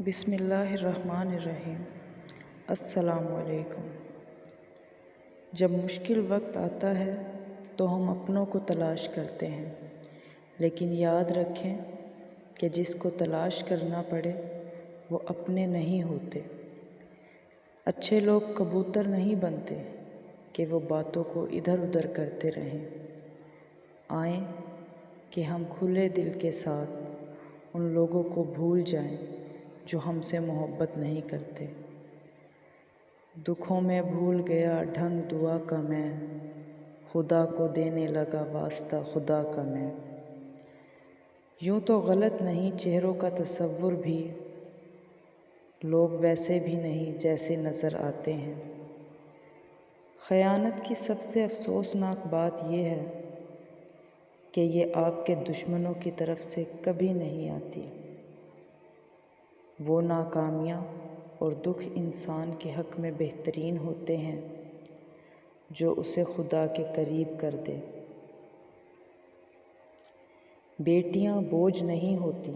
بسم اللہ الرحمن الرحیم۔ السلام علیکم۔ جب مشکل وقت آتا ہے تو ہم اپنوں کو تلاش کرتے ہیں، لیکن یاد رکھیں کہ جس کو تلاش کرنا پڑے وہ اپنے نہیں ہوتے۔ اچھے لوگ کبوتر نہیں بنتے کہ وہ باتوں کو ادھر ادھر کرتے رہیں۔ آئیں کہ ہم کھلے دل کے ساتھ ان لوگوں کو بھول جائیں جو ہم سے محبت نہیں کرتے۔ دکھوں میں بھول گیا ڈھنگ دعا کا میں، خدا کو دینے لگا واسطہ خدا کا میں۔ یوں تو غلط نہیں چہروں کا تصور بھی، لوگ ویسے بھی نہیں جیسے نظر آتے ہیں۔ خیانت کی سب سے افسوسناک بات یہ ہے کہ یہ آپ کے دشمنوں کی طرف سے کبھی نہیں آتی۔ وہ ناکامیاں اور دکھ انسان کے حق میں بہترین ہوتے ہیں جو اسے خدا کے قریب کر دے۔ بیٹیاں بوجھ نہیں ہوتی،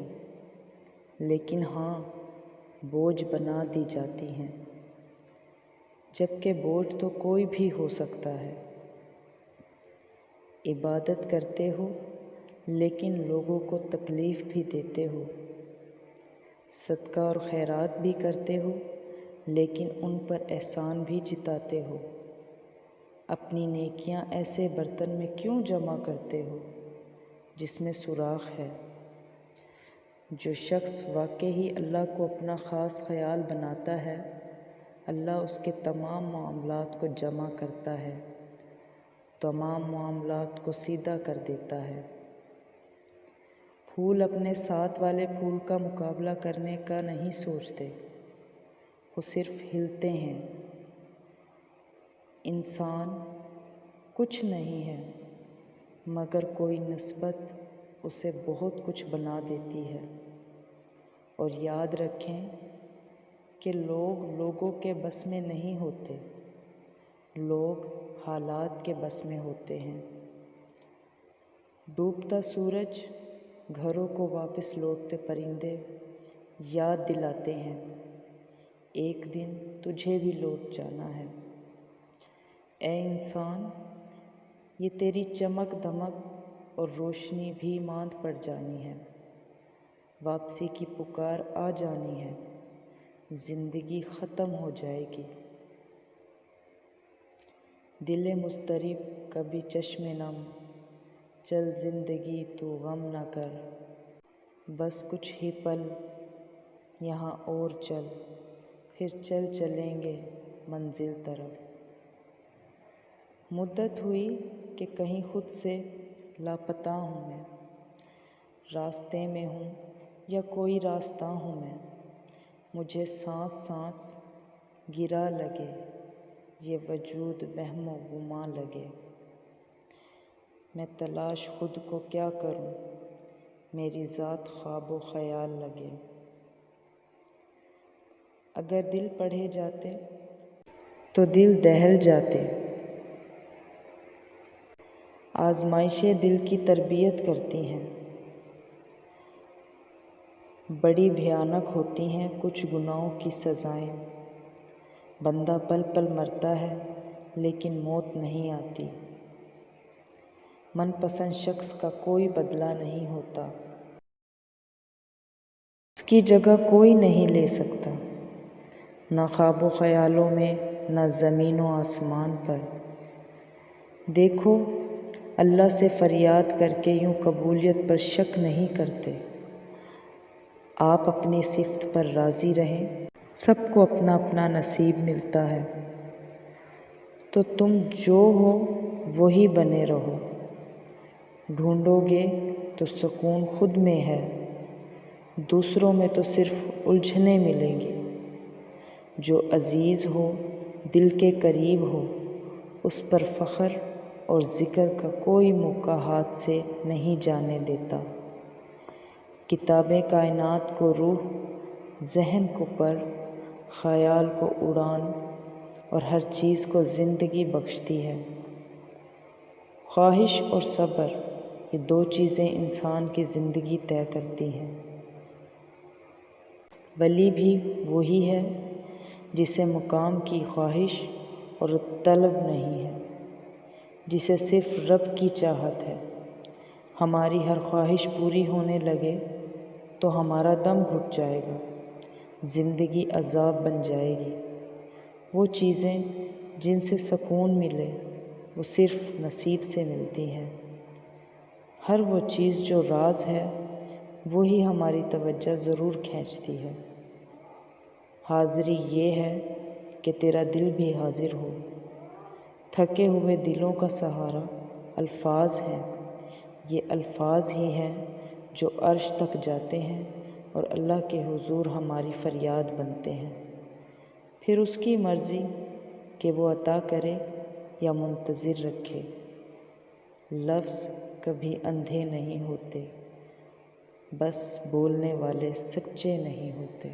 لیکن ہاں بوجھ بنا دی جاتی ہیں، جبکہ بوجھ تو کوئی بھی ہو سکتا ہے۔ عبادت کرتے ہو لیکن لوگوں کو تکلیف بھی دیتے ہو، صدقہ اور خیرات بھی کرتے ہو لیکن ان پر احسان بھی جتاتے ہو۔ اپنی نیکیاں ایسے برتن میں کیوں جمع کرتے ہو جس میں سوراخ ہے؟ جو شخص واقعی اللہ کو اپنا خاص خیال بناتا ہے، اللہ اس کے تمام معاملات کو جمع کرتا ہے، تمام معاملات کو سیدھا کر دیتا ہے۔ پھول اپنے ساتھ والے پھول کا مقابلہ کرنے کا نہیں سوچتے، وہ صرف ہلتے ہیں۔ انسان کچھ نہیں ہے مگر کوئی نسبت اسے بہت کچھ بنا دیتی ہے۔ اور یاد رکھیں کہ لوگ لوگوں کے بس میں نہیں ہوتے، لوگ حالات کے بس میں ہوتے ہیں۔ ڈوبتا سورج، گھروں کو واپس لوٹتے پرندے یاد دلاتے ہیں ایک دن تجھے بھی لوٹ جانا ہے۔ اے انسان، یہ تیری چمک دمک اور روشنی بھی ماند پڑ جانی ہے، واپسی کی پکار آ جانی ہے، زندگی ختم ہو جائے گی۔ دل مضطرب کبھی چشم نم، چل زندگی تو غم نہ کر، بس کچھ ہی پل یہاں اور چل، پھر چلیں گے منزل طرف۔ مدت ہوئی کہ کہیں خود سے لاپتہ ہوں میں، راستے میں ہوں یا کوئی راستہ ہوں میں، مجھے سانس سانس گرا لگے، یہ وجود وہم و گماں لگے۔ میں تلاش خود کو کیا کروں، میری ذات خواب و خیال لگے۔ اگر دل پڑھے جاتے تو دل دہل جاتے۔ آزمائشیں دل کی تربیت کرتی ہیں، بڑی بھیانک ہوتی ہیں کچھ گناہوں کی سزائیں۔ بندہ پل پل مرتا ہے لیکن موت نہیں آتی۔ من پسند شخص کا کوئی بدلہ نہیں ہوتا، اس کی جگہ کوئی نہیں لے سکتا، نہ خواب و خیالوں میں نہ زمین و آسمان پر۔ دیکھو اللہ سے فریاد کر کے یوں قبولیت پر شک نہیں کرتے۔ آپ اپنی صفت پر راضی رہیں، سب کو اپنا اپنا نصیب ملتا ہے، تو تم جو ہو وہی بنے رہو۔ ڈھونڈو گے تو سکون خود میں ہے، دوسروں میں تو صرف الجھنیں ملیں گی۔ جو عزیز ہو دل کے قریب ہو، اس پر فخر اور ذکر کا کوئی موقع ہاتھ سے نہیں جانے دیتا۔ کتابیں کائنات کو روح، ذہن کو پر، خیال کو اڑان اور ہر چیز کو زندگی بخشتی ہے۔ خواہش اور صبر، یہ دو چیزیں انسان کی زندگی طے کرتی ہیں۔ ولی بھی وہی ہے جسے مقام کی خواہش اور طلب نہیں ہے، جسے صرف رب کی چاہت ہے۔ ہماری ہر خواہش پوری ہونے لگے تو ہمارا دم گھٹ جائے گا، زندگی عذاب بن جائے گی۔ وہ چیزیں جن سے سکون ملے وہ صرف نصیب سے ملتی ہیں۔ ہر وہ چیز جو راز ہے وہی ہماری توجہ ضرور کھینچتی ہے۔ حاضری یہ ہے کہ تیرا دل بھی حاضر ہو۔ تھکے ہوئے دلوں کا سہارا الفاظ ہیں، یہ الفاظ ہی ہیں جو عرش تک جاتے ہیں اور اللہ کے حضور ہماری فریاد بنتے ہیں۔ پھر اس کی مرضی کہ وہ عطا کرے یا منتظر رکھے۔ لفظ کبھی اندھے نہیں ہوتے، بس بولنے والے سچے نہیں ہوتے۔